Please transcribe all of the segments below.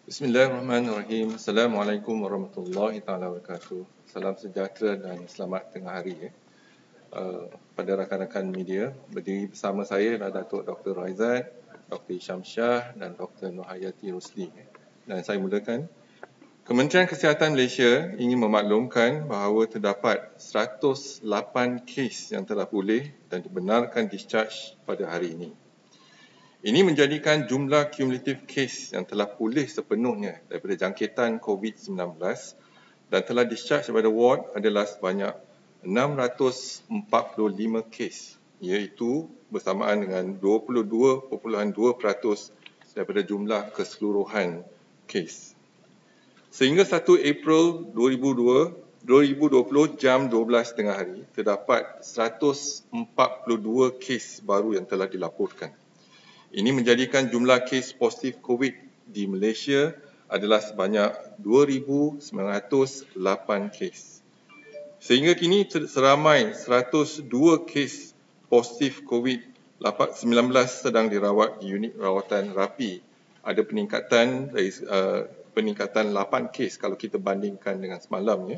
Bismillahirrahmanirrahim. Assalamualaikum warahmatullahi taala wabarakatuh. Salam sejahtera dan selamat tengah hari pada rakan-rakan media. Berdiri bersama saya adalah Datuk Dr. Raizat, Dr. Isham Shah dan Dr. Nurhayati Rusli. Dan saya mulakan. Kementerian Kesihatan Malaysia ingin memaklumkan bahawa terdapat 108 kes yang telah pulih dan dibenarkan discharge pada hari ini. Ini menjadikan jumlah kumulatif kes yang telah pulih sepenuhnya daripada jangkitan COVID-19 dan telah discharge daripada ward adalah sebanyak 645 kes, iaitu bersamaan dengan 22.2% daripada jumlah keseluruhan kes. Sehingga 1 April 2020 jam 12 tengah hari, terdapat 142 kes baru yang telah dilaporkan. Ini menjadikan jumlah kes positif COVID di Malaysia adalah sebanyak 2,908 kes. Sehingga kini seramai 102 kes positif COVID-19 sedang dirawat di unit rawatan rapi. Ada peningkatan 8 kes kalau kita bandingkan dengan semalam.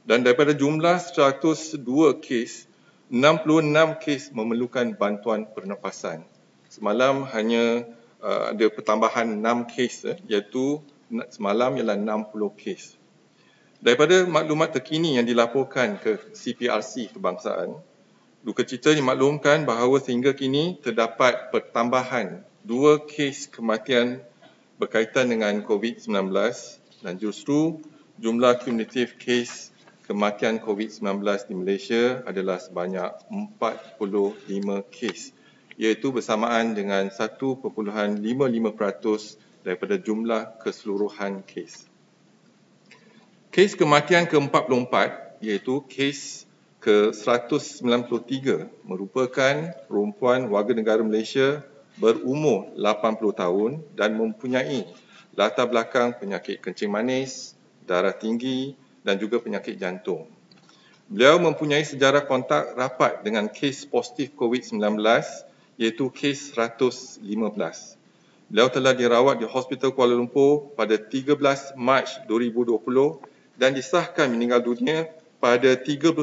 Dan daripada jumlah 102 kes, 66 kes memerlukan bantuan pernafasan. Semalam hanya ada pertambahan 6 kes, iaitu semalam ialah 60 kes. Daripada maklumat terkini yang dilaporkan ke CPRC Kebangsaan, duka cita dimaklumkan bahawa sehingga kini terdapat pertambahan 2 kes kematian berkaitan dengan COVID-19 dan justru jumlah kumulatif kes kematian COVID-19 di Malaysia adalah sebanyak 45 kes. Iaitu bersamaan dengan 1.55% daripada jumlah keseluruhan kes. Kes kematian ke-44 iaitu kes ke-193 merupakan perempuan warga negara Malaysia berumur 80 tahun dan mempunyai latar belakang penyakit kencing manis, darah tinggi dan juga penyakit jantung. Beliau mempunyai sejarah kontak rapat dengan kes positif COVID-19 iaitu kes 115. Beliau telah dirawat di Hospital Kuala Lumpur pada 13 Mac 2020 dan disahkan meninggal dunia pada 31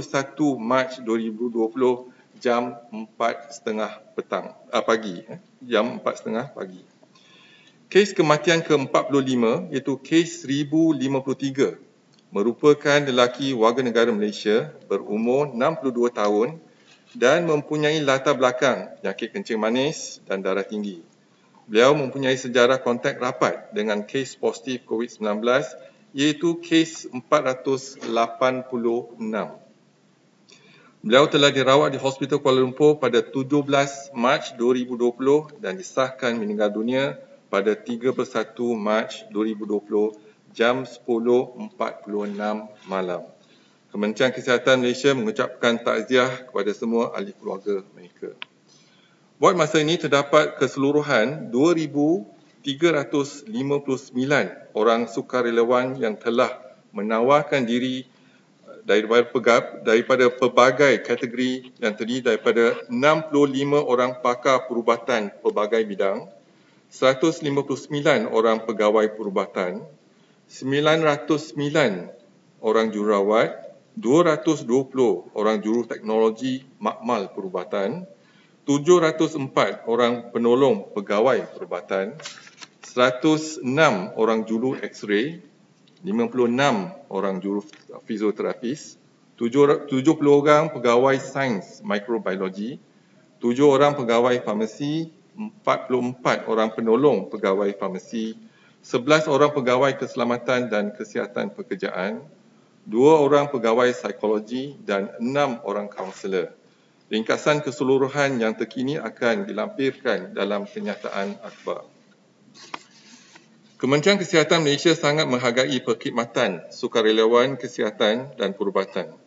Mac 2020 jam 4.30 pagi. Jam 4.30 pagi. Kes kematian ke-45 iaitu kes 1053 merupakan lelaki warga negara Malaysia berumur 62 tahun dan mempunyai latar belakang penyakit kencing manis dan darah tinggi. Beliau mempunyai sejarah kontak rapat dengan kes positif COVID-19 iaitu kes 486. Beliau telah dirawat di Hospital Kuala Lumpur pada 17 Mac 2020 dan disahkan meninggal dunia pada 31 Mac 2020 jam 10.46 malam. Kementerian Kesihatan Malaysia mengucapkan takziah kepada semua ahli keluarga mereka. Buat masa ini terdapat keseluruhan 2,359 orang sukarelawan yang telah menawarkan diri daripada pelbagai kategori yang terdiri daripada 65 orang pakar perubatan pelbagai bidang, 159 orang pegawai perubatan, 909 orang jururawat, 220 orang juru teknologi makmal perubatan, 704 orang penolong pegawai perubatan, 106 orang juru X-ray, 56 orang juru fizioterapis, 70 orang pegawai sains mikrobiologi, 7 orang pegawai farmasi, 44 orang penolong pegawai farmasi, 11 orang pegawai keselamatan dan kesihatan pekerjaan, 2 orang pegawai psikologi dan 6 orang kaunselor. Ringkasan keseluruhan yang terkini akan dilampirkan dalam kenyataan akhbar. Kementerian Kesihatan Malaysia sangat menghargai perkhidmatan sukarelawan kesihatan dan perubatan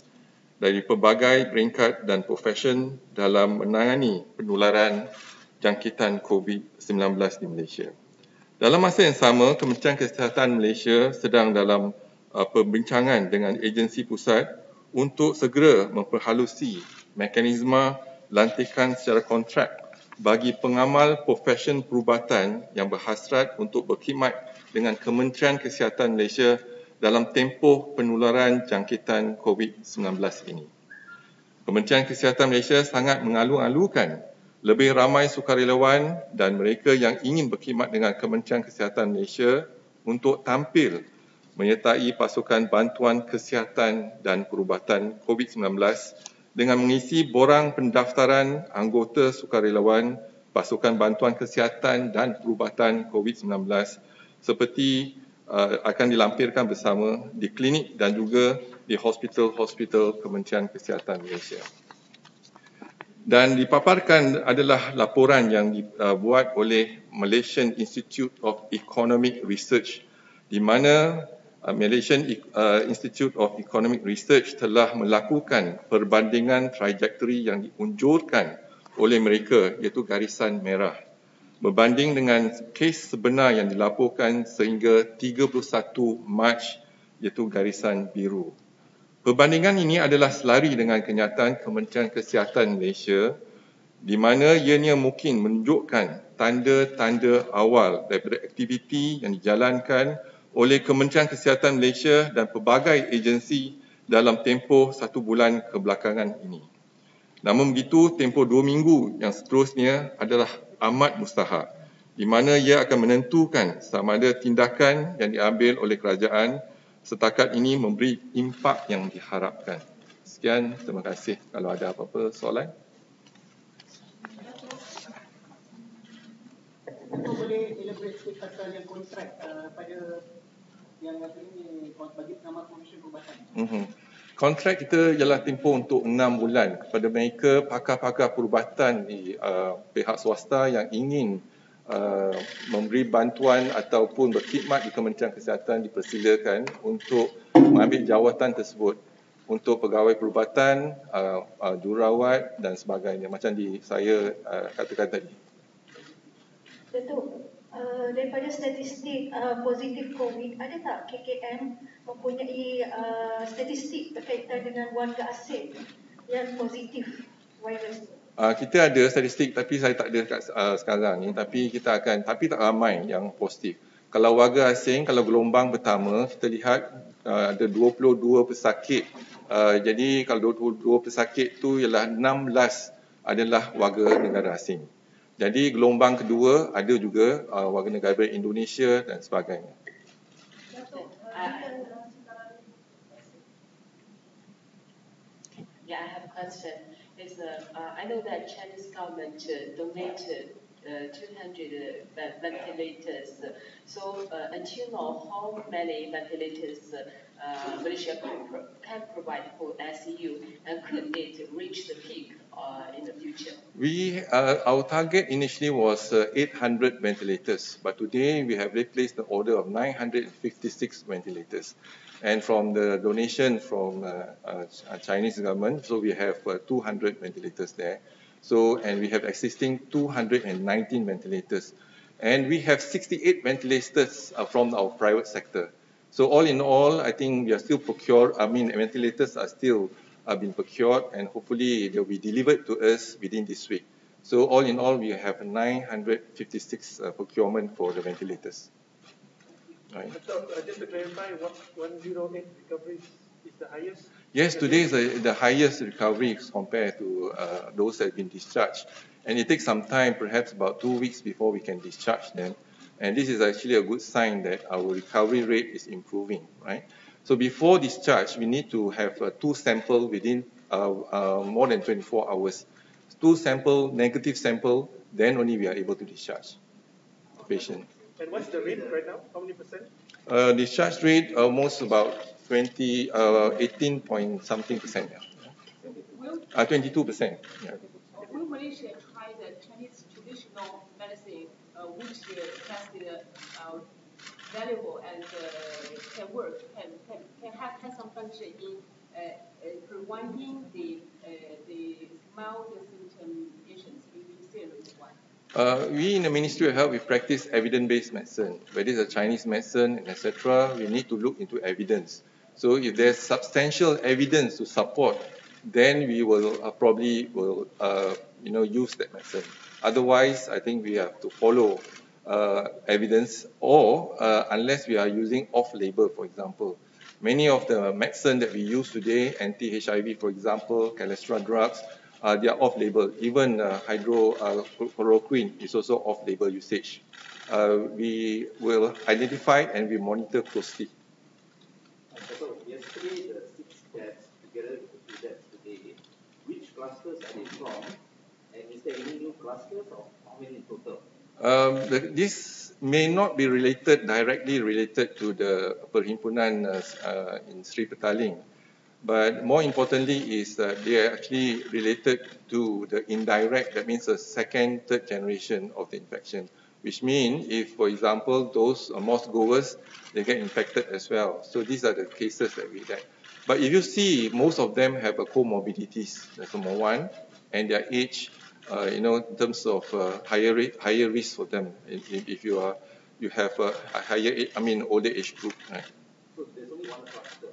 dari pelbagai peringkat dan profesion dalam menangani penularan jangkitan COVID-19 di Malaysia. Dalam masa yang sama, Kementerian Kesihatan Malaysia sedang dalam perbincangan dengan agensi pusat untuk segera memperhalusi mekanisme lantikan secara kontrak bagi pengamal profesion perubatan yang berhasrat untuk berkhidmat dengan Kementerian Kesihatan Malaysia dalam tempoh penularan jangkitan COVID-19 ini. Kementerian Kesihatan Malaysia sangat mengalu-alukan lebih ramai sukarelawan dan mereka yang ingin berkhidmat dengan Kementerian Kesihatan Malaysia untuk tampil menyertai pasukan bantuan kesihatan dan perubatan COVID-19 dengan mengisi borang pendaftaran anggota sukarelawan pasukan bantuan kesihatan dan perubatan COVID-19 seperti akan dilampirkan bersama di klinik dan juga di hospital-hospital Kementerian Kesihatan Malaysia. Dan dipaparkan adalah laporan yang dibuat oleh Malaysian Institute of Economic Research di mana Malaysian Institute of Economic Research telah melakukan perbandingan trajektori yang diunjurkan oleh mereka iaitu garisan merah berbanding dengan kes sebenar yang dilaporkan sehingga 31 Mac iaitu garisan biru. Perbandingan ini adalah selari dengan kenyataan Kementerian Kesihatan Malaysia di mana ianya mungkin menunjukkan tanda-tanda awal daripada aktiviti yang dijalankan oleh Kementerian Kesihatan Malaysia dan pelbagai agensi dalam tempoh 1 bulan kebelakangan ini. Namun begitu, tempoh 2 minggu yang seterusnya adalah amat mustahak, di mana ia akan menentukan sama ada tindakan yang diambil oleh kerajaan setakat ini memberi impak yang diharapkan. Sekian, terima kasih. Kalau ada apa-apa soalan. Boleh elaborate sikit pasal yang kontrak pada yang ini bagi pengamal profesion perubatan. Kontrak kita ialah tempoh untuk 6 bulan kepada mereka pakar-pakar perubatan di pihak swasta yang ingin memberi bantuan ataupun berkhidmat di Kementerian Kesihatan dipersilakan untuk mengambil jawatan tersebut untuk pegawai perubatan, jururawat dan sebagainya macam saya katakan tadi. Datuk, daripada statistik positif COVID, ada tak KKM mempunyai statistik berkaitan dengan warga asing yang positif virus? Kita ada statistik tapi saya tak ada kat sekarang ni, tapi tak ramai yang positif. Kalau warga asing, kalau gelombang pertama kita lihat ada 22 pesakit. Jadi kalau 22 pesakit tu ialah 16 adalah warga negara asing. Jadi gelombang kedua ada juga warga negara Indonesia dan sebagainya. Yeah, I have a question. I know that Chinese government donated 200 ventilators. So until now, how many ventilators Malaysia can provide for ICU, and could it reach the peak in the future? Our target initially was 800 ventilators, but today we have replaced the order of 956 ventilators. And from the donation from Chinese government, so we have 200 ventilators there. So, and we have existing 219 ventilators. And we have 68 ventilators from our private sector. So all in all, I think we are still ventilators are still being procured, and hopefully they will be delivered to us within this week. So all in all, we have 956 procurement for the ventilators. Right. Just to clarify, 108 recoveries is the highest? Yes, today is the highest recovery compared to those that have been discharged. and it takes some time, perhaps about 2 weeks before we can discharge them. And this is actually a good sign that our recovery rate is improving, right? So before discharge, we need to have 2 samples within more than 24 hours. 2 sample, negative sample, then only we are able to discharge the patient. And what's the rate right now? How many percent? Discharge rate almost about 18 point something percent. Will, 22%. Yeah. will Malaysia try the Chinese traditional medicine, which tested valuable and can work, can have some function in preventing the mild symptom patients in the serious one? We in the Ministry of Health, we practice evidence-based medicine. Whether it's a Chinese medicine, etc., we need to look into evidence. So if there's substantial evidence to support, then we will probably will use that medicine. Otherwise, I think we have to follow evidence, or unless we are using off-label, for example. Many of the medicine that we use today, anti-HIV, for example, cholesterol drugs, they are off-label. Even hydrochloroquine is also off-label usage. We will identify and we monitor closely. So yesterday the 6 deaths together with the 2 deaths today, which clusters are they from? And is there any new clusters, or how many in total? This may not be directly related to the perhimpunan in Sri Petaling, but more importantly is that they are actually related to the indirect, that means the second, third generation of the infection, which means if, for example, those mosque goers, they get infected as well. So these are the cases that we get. But if you see, most of them have a comorbidities, that's number one, and their age, in terms of higher risk for them if you have a higher, older age group, right? So there's only one cluster.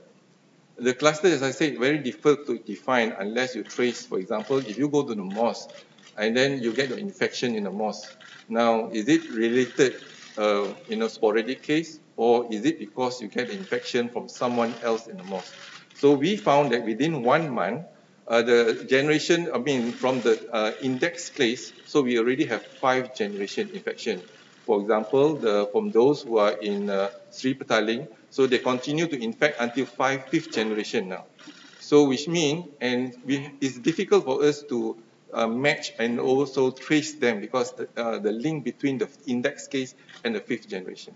The cluster, as I said, very difficult to define unless you trace. For example, if you go to the mosque and then you get the infection in the mosque, now is it related, sporadic case, or is it because you get the infection from someone else in the mosque? So we found that within 1 month, the generation, from the index case, so we already have 5 generation infection. For example, from those who are in Sri Petaling, so they continue to infect until 5th generation now. So which means, it's difficult for us to match and also trace them because the link between the index case and the 5th generation.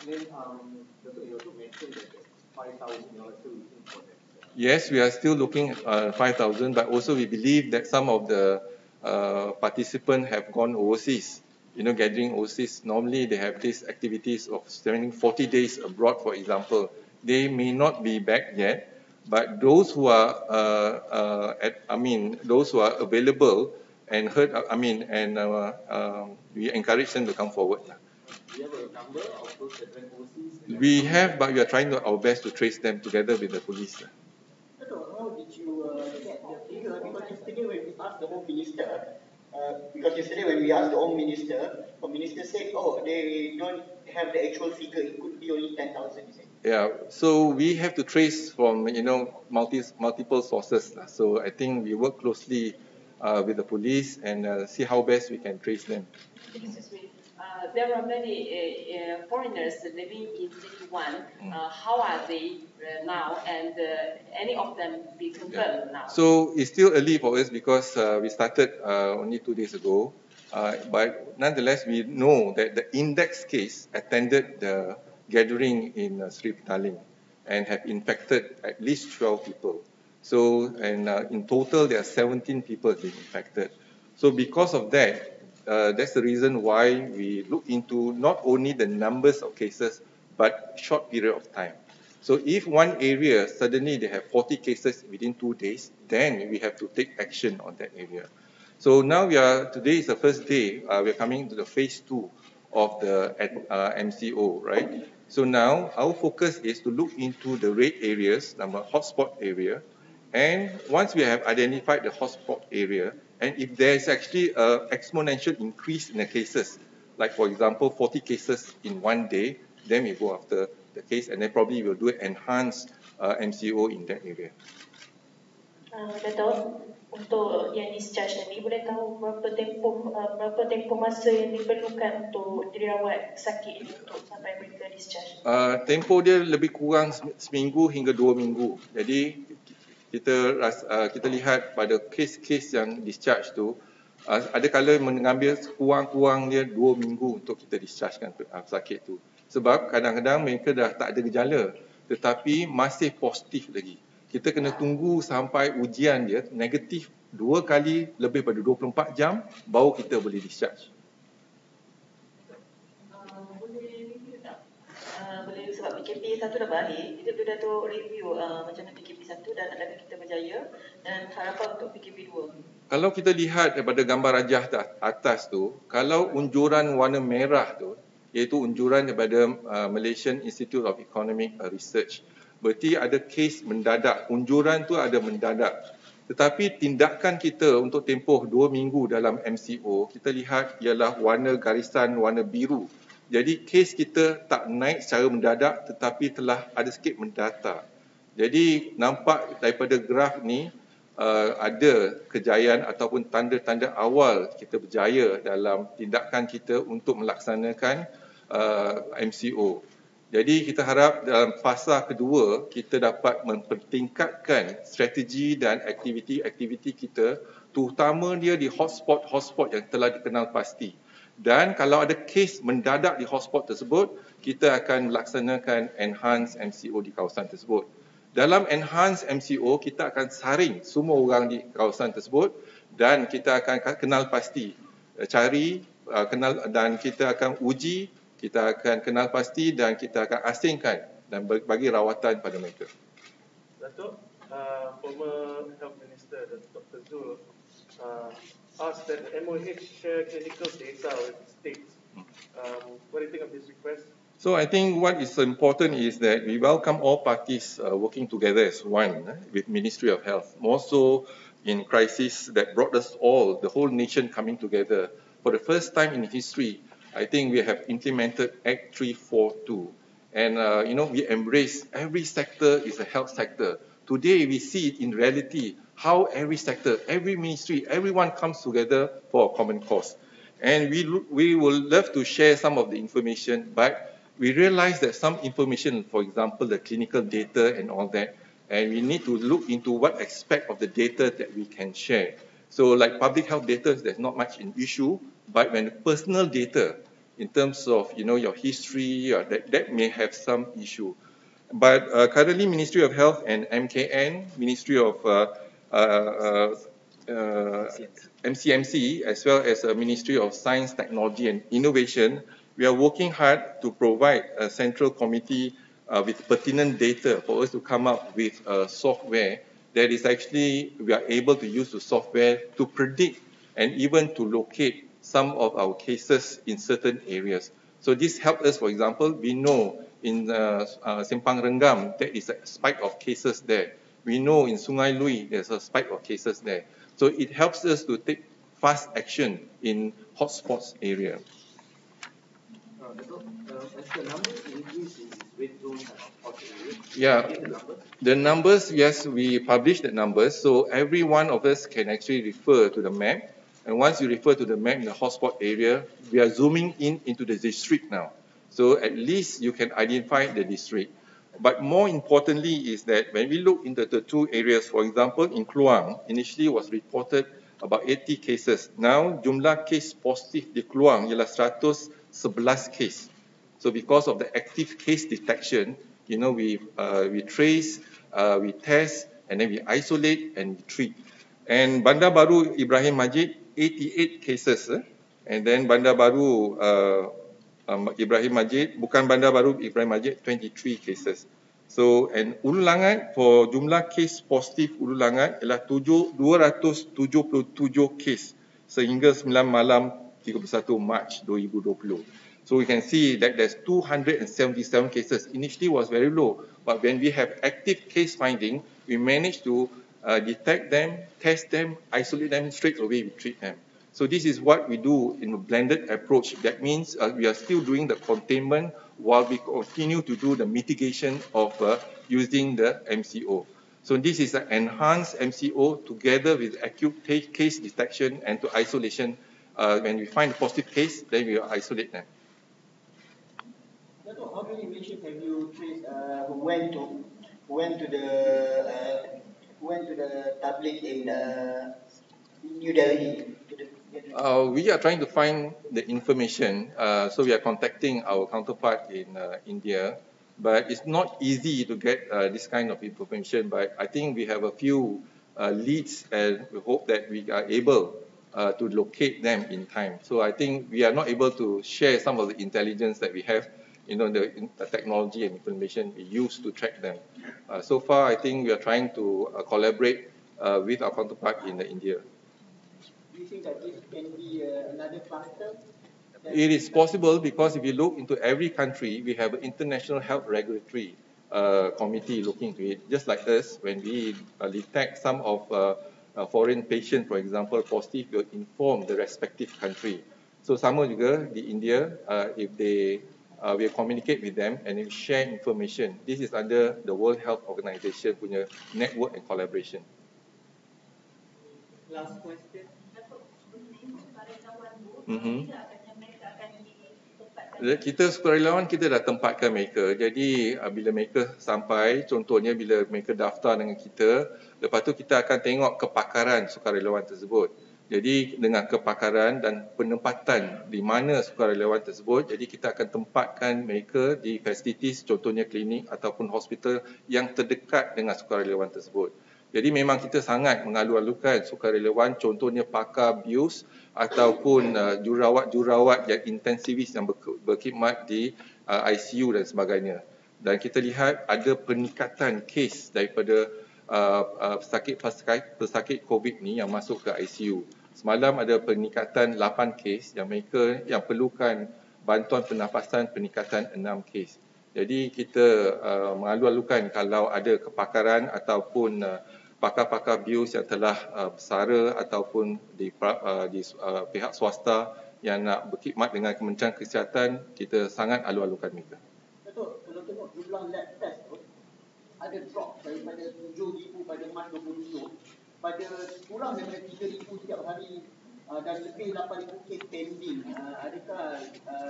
And then, you also mentioned that there's 5,000, you are still looking for that. Yes, we are still looking at 5,000, but also we believe that some of the participants have gone overseas. Gathering overseas, normally they have these activities of spending 40 days abroad, for example. They may not be back yet, but those who are those who are available and we encourage them to come forward. Do you have a number of those that went overseas? We have, but we are trying our best to trace them together with the police. How did you get the figure? Because yesterday when we asked the Home Minister, the Minister said, they don't have the actual figure. It could be only 10,000. Yeah, so we have to trace from multiple sources. So I think we work closely with the police and see how best we can trace them. Excuse me. There are many foreigners living in City 1. How are they now? And any of them be confirmed now? So it's still early for us because we started only 2 days ago. But nonetheless, we know that the index case attended the gathering in Sri Petaling and have infected at least 12 people. So, in total, there are 17 people being infected. So because of that, that's the reason why we look into not only the numbers of cases, but short period of time. So if one area, suddenly they have 40 cases within 2 days, then we have to take action on that area. So now today is the first day, we are coming to the phase 2 of the MCO, right? So now our focus is to look into the red areas, hotspot area, and once we have identified the hotspot area, and if there is actually an exponential increase in the cases, like for example 40 cases in 1 day, then we go after the case, and then probably we'll do an enhanced MCO in that area. Dato', untuk yang discharge tadi, boleh tahu berapa tempoh masa yang diperlukan untuk dirawat sakit ini untuk sampai mereka discharge? Tempoh dia lebih kurang seminggu hingga 2 minggu. Jadi kita lihat pada kes-kes yang discharge tu, ada kala mengambil kurang-kurang dia 2 minggu untuk kita dischargekan sakit tu. Sebab kadang-kadang mereka dah tak ada gejala tetapi masih positif lagi. Kita kena tunggu sampai ujian dia negatif 2 kali lebih pada 24 jam baru kita boleh discharge. Boleh review tak? Boleh, sebab PKP 1 dah balik, kita boleh Dato' review macam mana PKP 1 dan adakah kita berjaya dan harapan untuk PKP 2. Kalau kita lihat daripada gambar rajah atas tu, kalau unjuran warna merah tu, iaitu unjuran daripada Malaysian Institute of Economic Research, berarti ada kes mendadak, unjuran tu ada mendadak. Tetapi tindakan kita untuk tempoh 2 minggu dalam MCO, kita lihat ialah warna garisan warna biru. Jadi kes kita tak naik secara mendadak tetapi telah ada sikit mendata. Jadi nampak daripada graf ni, ada kejayaan ataupun tanda-tanda awal kita berjaya dalam tindakan kita untuk melaksanakan MCO. Jadi kita harap dalam fasa kedua kita dapat mempertingkatkan strategi dan aktiviti-aktiviti kita, terutama dia di hotspot yang telah dikenal pasti. Dan kalau ada kes mendadak di hotspot tersebut, kita akan melaksanakan enhanced MCO di kawasan tersebut. Dalam enhanced MCO, kita akan saring semua orang di kawasan tersebut dan kita akan kenal pasti, kenal dan kita akan uji, kita akan kenal pasti dan kita akan asingkan dan bagi rawatan pada mereka. Dato', former Health Minister Dr. Zul asked that MOH share clinical data with states. What do you think of this request? So I think what is important is that we welcome all parties working together as one with Ministry of Health. More so in crisis that brought us all, the whole nation coming together. For the first time in history, I think we have implemented Act 342. And we embrace every sector is a health sector. Today we see it in reality, how every sector, every ministry, everyone comes together for a common cause. And we will love to share some of the information, but we realize that some information, for example, the clinical data and all that, and we need to look into what aspect of the data that we can share. So like public health data, there's not much an issue, but when personal data, in terms of your history, that may have some issue. But currently, Ministry of Health and MKN, Ministry of MCMC, as well as Ministry of Science, Technology and Innovation, we are working hard to provide a central committee with pertinent data for us to come up with software that is actually, we are able to use the software to predict and even to locate some of our cases in certain areas. So this helped us, for example, we know in Simpang Renggam, there is a spike of cases there. We know in Sungai Lui, there's a spike of cases there. So it helps us to take fast action in hotspots area. As the numbers increase in red zones and hot areas, Yeah, the numbers, yes, we publish the numbers. So every one of us can actually refer to the map. And once you refer to the map in the hotspot area, we are zooming into the district now. So at least you can identify the district. But more importantly is that when we look into the two areas, for example, in Kluang, initially was reported about 80 cases. Now, jumlah case positif di Kluang ialah 111 case. So because of the active case detection, we trace, we test, and then we isolate and we treat. And Bandar Baru Ibrahim Majid, 88 cases. And then Bandar Baru Ibrahim Majid, bukan Bandar Baru Ibrahim Majid, 23 cases. So, and Ulu Langat, for jumlah kes positif Ulu Langat ialah 277 kes sehingga 9 malam 31 Mac 2020. So we can see that there's 277 cases. Initially was very low, but when we have active case finding, we managed to detect them, test them, isolate them, straight away we treat them. So this is what we do in a blended approach. That means we are still doing the containment while we continue to do the mitigation of using the MCO. So this is an enhanced MCO together with acute case detection and to isolation. When we find a positive case, then we will isolate them. Dato', how many Malaysians have you traced who went to the tabligh in New Delhi? We are trying to find the information. So we are contacting our counterpart in India, but it's not easy to get this kind of information. But I think we have a few leads, and we hope that we are able to locate them in time. So I think we are not able to share some of the intelligence that we have, the technology and information we use to track them. So far, I think we are trying to collaborate with our counterpart in India. Do you think that this can be another cluster? It is possible because if you look into every country, we have an international health regulatory committee looking into it. Just like us, when we detect some of foreign patient, for example, positive, we'll inform the respective country. So sama juga di India, if they we communicate with them and we share information. This is under the World Health Organization punya network and collaboration. Last question. Kita sukarelawan kita dah tempatkan mereka. Jadi bila mereka sampai, contohnya bila mereka daftar dengan kita, lepas tu kita akan tengok kepakaran sukarelawan tersebut. Jadi dengan kepakaran dan penempatan di mana sukarelawan tersebut, jadi kita akan tempatkan mereka di fasilitis, contohnya klinik ataupun hospital yang terdekat dengan sukarelawan tersebut. Jadi memang kita sangat mengalu-alukan sukarelawan, contohnya pakar bius ataupun jurawat-jurawat yang intensivis yang berkhidmat di ICU dan sebagainya. Dan kita lihat ada peningkatan kes daripada pesakit COVID ni yang masuk ke ICU. Semalam ada peningkatan 8 kes yang mereka yang perlukan bantuan pernafasan, peningkatan 6 kes. Jadi kita mengalu-alukan kalau ada kepakaran ataupun pakar-pakar bius yang telah bersara ataupun di pihak swasta yang nak berkhidmat dengan Kementerian Kesihatan, kita sangat alu-alukan mereka. Betul, kalau tengok jumlah lab test tu, ada drop daripada 7,000 pada Mac 2020 pada kurang daripada 3,000 setiap hari dan lebih 8,000 kes pending. Adakah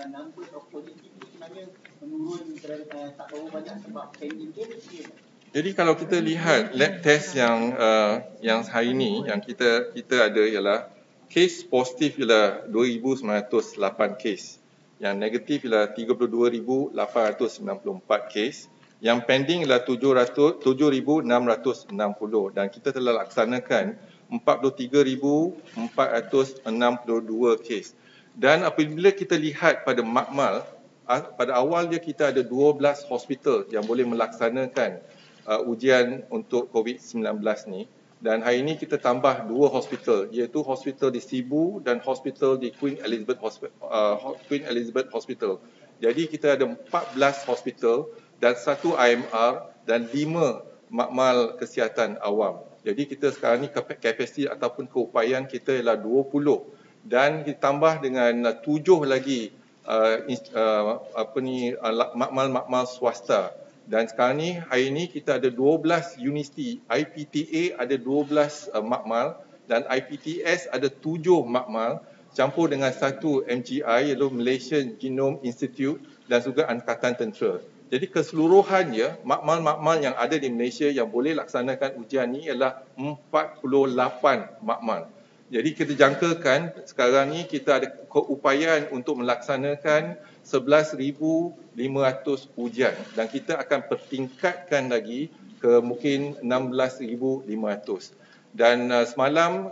numbers of positif itu sebenarnya menurun tak tahu banyak sebab pending kes? Jadi kalau kita lihat lab test yang hari ini yang kita ada ialah kes positif ialah 2,908 kes, yang negatif ialah 32,894 kes, yang pending ialah 7,660 dan kita telah laksanakan 43,462 kes. Dan apabila kita lihat pada makmal, pada awalnya kita ada 12 hospital yang boleh melaksanakan ujian untuk COVID-19 ni, dan hari ini kita tambah 2 hospital, iaitu hospital di Sibu dan hospital di Queen Elizabeth Hospital. Jadi kita ada 14 hospital dan 1 IMR dan 5 makmal kesihatan awam. Jadi kita sekarang ni kapasiti ataupun keupayaan kita ialah 20 dan ditambah dengan 7 lagi makmal-makmal swasta. Dan sekarang ni, hari ini kita ada 12 universiti, IPTA ada 12 makmal dan IPTS ada 7 makmal campur dengan 1 MGI iaitu Malaysian Genome Institute dan juga Angkatan Tentera. Jadi keseluruhannya makmal-makmal yang ada di Malaysia yang boleh laksanakan ujian ni ialah 48 makmal. Jadi kita jangkakan sekarang ni kita ada keupayaan untuk melaksanakan 11,500 ujian dan kita akan pertingkatkan lagi ke mungkin 16,500. Dan semalam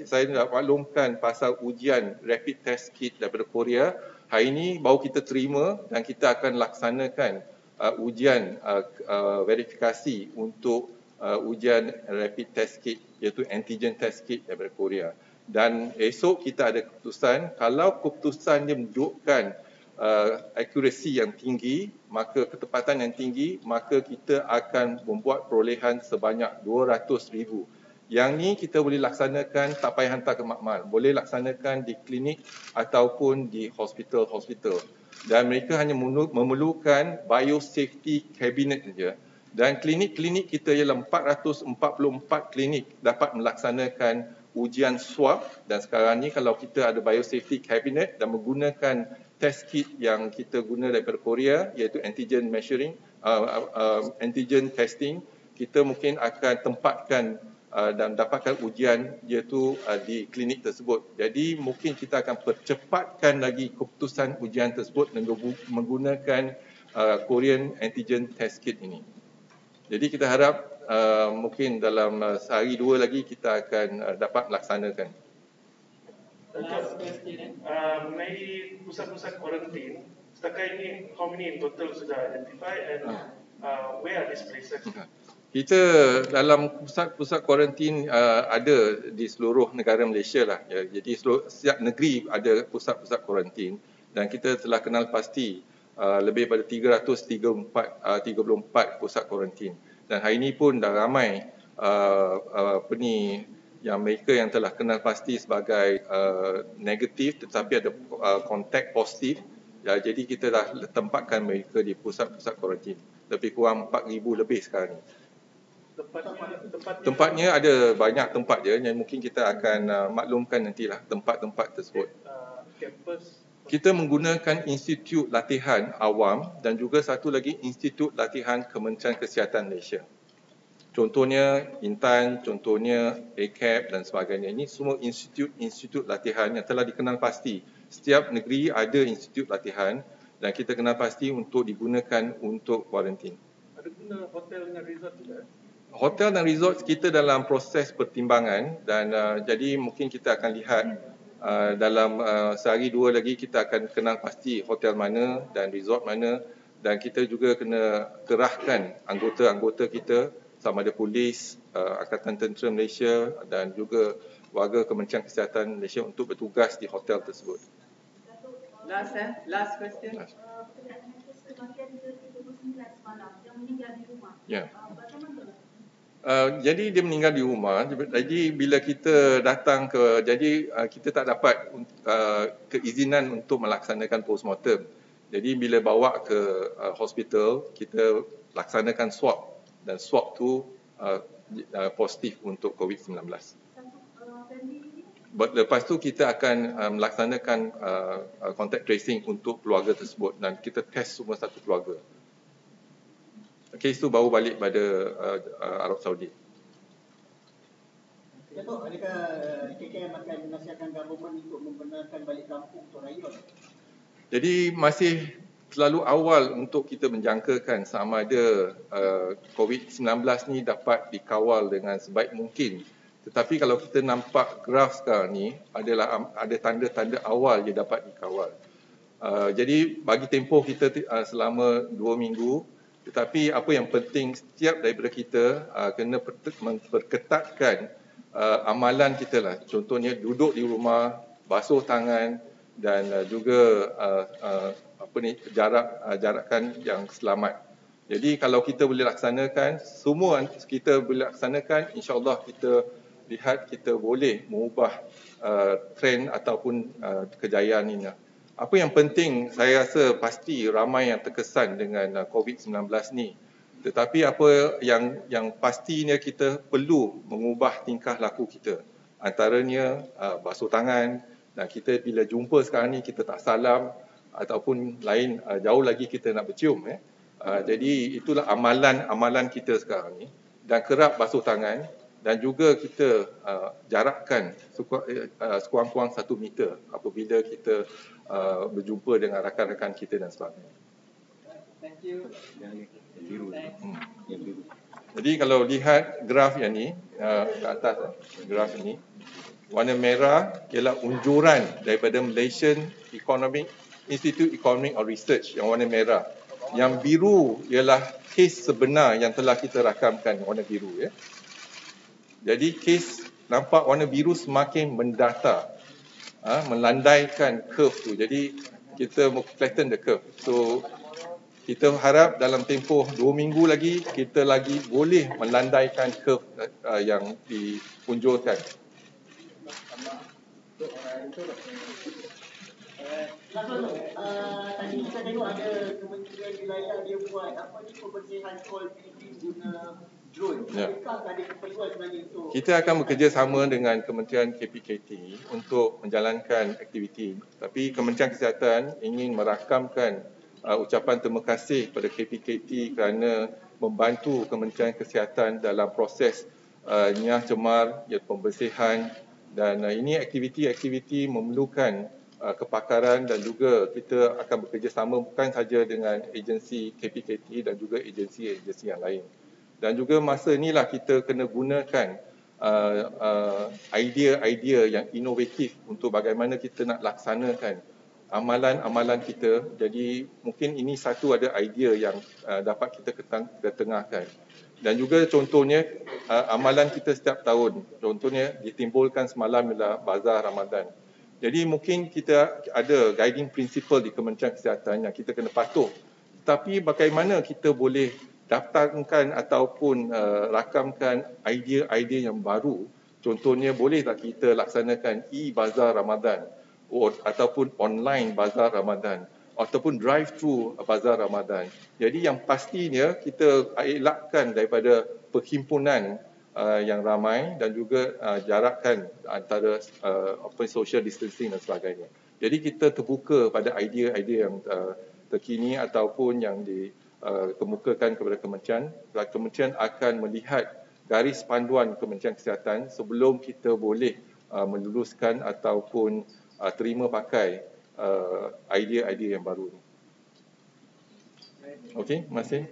saya nak maklumkan pasal ujian rapid test kit daripada Korea. Hari ini baru kita terima dan kita akan laksanakan ujian verifikasi untuk ujian rapid test kit iaitu antigen test kit daripada Korea. Dan esok kita ada keputusan, kalau keputusan dia menunjukkan akurasi yang tinggi, maka ketepatan yang tinggi, maka kita akan membuat perolehan sebanyak 200,000. Yang ni kita boleh laksanakan tak payah hantar ke makmal, boleh laksanakan di klinik ataupun di hospital-hospital. Dan mereka hanya memerlukan biosafety cabinet saja. Dan klinik-klinik kita ialah 444 klinik dapat melaksanakan ujian swab, dan sekarang ni kalau kita ada biosafety cabinet dan menggunakan test kit yang kita guna daripada Korea, iaitu antigen measuring, antigen testing, kita mungkin akan tempatkan dan dapatkan ujian iaitu di klinik tersebut. Jadi mungkin kita akan percepatkan lagi keputusan ujian tersebut dengan menggunakan Korean antigen test kit ini. Jadi kita harap mungkin dalam sehari dua lagi kita akan dapat melaksanakan. Last question. Mengenai pusat-pusat kuarantin, setakat ini how many in total sudah identify and where are these places? Kita dalam pusat-pusat kuarantin ada di seluruh negara Malaysia lah. Jadi setiap negeri ada pusat-pusat kuarantin dan kita telah kenal pasti lebih pada 334 pusat kuarantin. Dan hari ini pun dah ramai yang mereka yang telah kenal pasti sebagai negatif tetapi ada kontak positif. Jadi kita dah tempatkan mereka di pusat-pusat kuarantin. Lebih kurang 4,000 lebih sekarang ni. Tempatnya ada banyak tempat je yang mungkin kita akan maklumkan nantilah tempat-tempat tersebut. Kita menggunakan institut latihan awam dan juga satu lagi institut latihan Kementerian Kesihatan Malaysia. Contohnya Intan, contohnya ACAP dan sebagainya. Ini semua institut latihan yang telah dikenal pasti. Setiap negeri ada institut latihan dan kita kenal pasti untuk digunakan untuk kuarantin. Ada guna hotel dengan resort juga? Hotel dan resort kita dalam proses pertimbangan dan jadi mungkin kita akan lihat dalam sehari dua lagi kita akan kenal pasti hotel mana dan resort mana, dan kita juga kena kerahkan anggota-anggota kita sama ada polis, Angkatan Tentera Malaysia dan juga warga Kementerian Kesihatan Malaysia untuk bertugas di hotel tersebut. Last question. Ya. Jadi dia meninggal di rumah. Jadi bila kita datang kita tak dapat keizinan untuk melaksanakan postmortem. Jadi bila bawa ke hospital, kita laksanakan swab dan swab tu positif untuk COVID-19. Lepas tu kita akan melaksanakan contact tracing untuk keluarga tersebut dan kita test semua satu keluarga. Kes tu baru balik pada Arab Saudi. Datuk, adakah KKM akan menasihatkan government untuk membenarkan balik kampung untuk rakyat? Jadi masih selalu awal untuk kita menjangkakan sama ada COVID-19 ni dapat dikawal dengan sebaik mungkin. Tetapi kalau kita nampak graf sekarang ni ada tanda-tanda awal dia dapat dikawal. Jadi bagi tempoh kita selama 2 minggu. Tetapi apa yang penting setiap daripada kita kena memperketatkan amalan kita lah. Contohnya duduk di rumah, basuh tangan dan juga jarakan yang selamat. Jadi kalau kita boleh laksanakan, semua kita boleh laksanakan, insya-Allah kita lihat kita boleh mengubah trend ataupun kejayaan ini. Apa yang penting, saya rasa pasti ramai yang terkesan dengan COVID-19 ni. Tetapi apa yang pastinya kita perlu mengubah tingkah laku kita. Antaranya basuh tangan, dan kita bila jumpa sekarang ni kita tak salam ataupun lain jauh lagi kita nak bercium. Jadi itulah amalan kita sekarang ni. Dan kerap basuh tangan dan juga kita jarakkan sekurang-kurang 1 meter apabila kita berjumpa dengan rakan-rakan kita dan sebagainya. Thank you. Jadi kalau lihat graf yang ni ke atas, graf ini warna merah ialah unjuran daripada Malaysian Institute Economic or Research yang warna merah. Yang biru ialah kes sebenar yang telah kita rakamkan, warna biru ya. Jadi kes nampak warna biru semakin mendata, melandaikan curve tu. Jadi kita flatten the curve. So kita harap dalam tempoh 2 minggu lagi kita lagi boleh melandaikan curve yang diunjurkan. Tadi kita tengok ada kementerian wilayah dia buat apa ni pembersihan call Philippines guna drone. Ya. Adakah ada keperluan sebenarnya untuk Kita akan bekerjasama dengan Kementerian KPKT untuk menjalankan aktiviti. Tapi Kementerian Kesihatan ingin merakamkan ucapan terima kasih kepada KPKT kerana membantu Kementerian Kesihatan dalam proses nyah cemar, pembersihan, dan ini aktiviti-aktiviti memerlukan kepakaran, dan juga kita akan bekerjasama bukan saja dengan agensi KPKT dan juga agensi-agensi yang lain. Dan juga masa inilah kita kena gunakan idea-idea yang inovatif untuk bagaimana kita nak laksanakan amalan-amalan kita. Jadi mungkin ini satu ada idea yang dapat kita ketengahkan. Dan juga contohnya amalan kita setiap tahun. Contohnya ditimbulkan semalam ialah Bazar Ramadan. Jadi mungkin kita ada guiding principle di Kementerian Kesihatan yang kita kena patuh. Tapi bagaimana kita boleh daftarkan ataupun rakamkan idea-idea yang baru. Contohnya boleh tak kita laksanakan e-Bazar Ramadan ataupun online Bazar Ramadan ataupun drive-thru Bazar Ramadan. Jadi yang pastinya kita elakkan daripada perhimpunan yang ramai dan juga jarakkan antara social distancing dan sebagainya. Jadi kita terbuka pada idea-idea yang terkini ataupun yang dikemukakan kepada kementerian. Kementerian akan melihat garis panduan Kementerian Kesihatan sebelum kita boleh meluluskan ataupun terima pakai idea-idea yang baru ini. Okey, terima kasih.